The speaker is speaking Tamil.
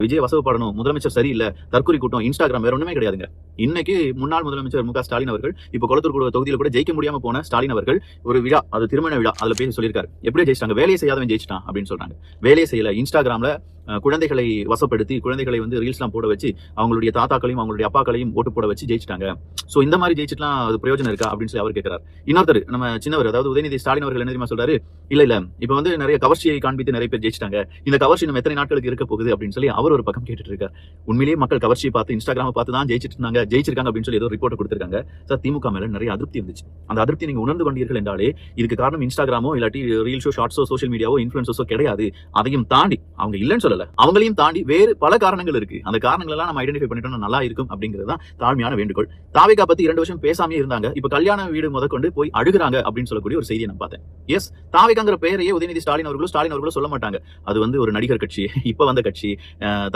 விஜய் வசவுப்படணும், முதலமைச்சர் சரியில்லை, தற்கொலை கூட்டம், இன்ஸ்டாகிராம் வேற ஒண்ணுமே கிடையாதுங்க. இன்னைக்கு முன்னாள் முதலமைச்சர் மு.க. ஸ்டாலின் அவர்கள் இப்ப கொளத்தூர் தொகுதியில கூட ஜெயிக்க முடியாம போன ஸ்டாலின் அவர்கள் ஒரு விழா, அது திருமண விழா, அதுல பேசி சொல்லியிருக்காரு. எப்படியே ஜெயிச்சிட்டாங்க, வேலையை செய்யாதவன் ஜெயிச்சிட்டான் அப்படின்னு சொல்றாங்க. வேலையை செய்யல, இன்ஸ்டாகிராம்ல குழந்தைகளை வசப்படுத்தி குழந்தைகளை வந்து ரீல்ஸ்லாம் போட வச்சு அவங்களுடைய தாத்தாக்களையும் அவங்களுடைய அப்பாக்களையும் ஓட்டு போட வச்சு ஜெயிச்சிட்டாங்க. சோ இந்த மாதிரி ஜெயிச்சிட்டுலாம் அது பிரயோஜனம் இருக்கா அப்படின்னு சொல்லி அவர் கேட்கிறார். இன்னொருத்தர் நம்ம சின்னவர், அதாவது உதயநிதி ஸ்டாலின் அவர்கள் என்ன தெரியுமா சொல்றாரு, இல்ல இப்ப வந்து நிறைய கவர்ச்சியை காண்பித்து நிறைய பேர் ஜெயிச்சிட்டாங்க, இந்த கவர்ச்சி நம்ம எத்தனை நாட்களுக்கு இருக்க போகுது அப்படின்னு சொல்லி அவர் ஒரு பக்கம் கேட்டுட்டு இருக்காரு. உண்மையிலேயே மக்கள் கவர்ச்சியை பார்த்து இன்ஸ்டாகிராம பார்த்து தான் ஜெயிச்சிருக்காங்க அப்படின்னு சொல்லி ஏதோ ரிப்போர்ட் கொடுத்திருக்காங்க. சார், திமுக மேல நிறைய அதிருப்தி இருந்துச்சு. அந்த அதிருப்தி நீங்க உணர்ந்து கொண்டீர்கள் என்றாலே இதுக்கு காரணம் இன்ஸ்டாகிராமோ இல்லாட்டி ரீல்ஸோ ஷார்ட்ஸோ சோஷியல் மீடியாவோ இன்ஃபுளுசஸோ கிடையாது. அதையும் தாண்டி அவங்க இல்லைன்னு சொல்லல, அவங்களையும் தாண்டி வேறு பல காரணங்கள் இருக்கு. அந்த காரணங்கள் எல்லாம் நம்ம ஐடென்டிஃபை பண்ணிட்டோம்னா நல்லா இருக்கும் அப்படிங்கிறது தான் தாழ்மையான வேண்டுகோள். தாவேகா பத்தி 2 வருஷம் பேசாமே இருந்தாங்க, இப்ப கல்யாண வீடு முதற்கொண்டு போய் அழுகுறாங்க அப்படின்னு சொல்லக்கூடிய ஒரு செய்தியை நான் பார்த்தேன். எஸ், தாவேகாங்கிற பெயரையே உதயநிதி ஸ்டாலின் அவர்களும் சொல்ல மாட்டாங்க. அது வந்து ஒரு நடிகர் கட்சி, இப்ப வந்த கட்சி,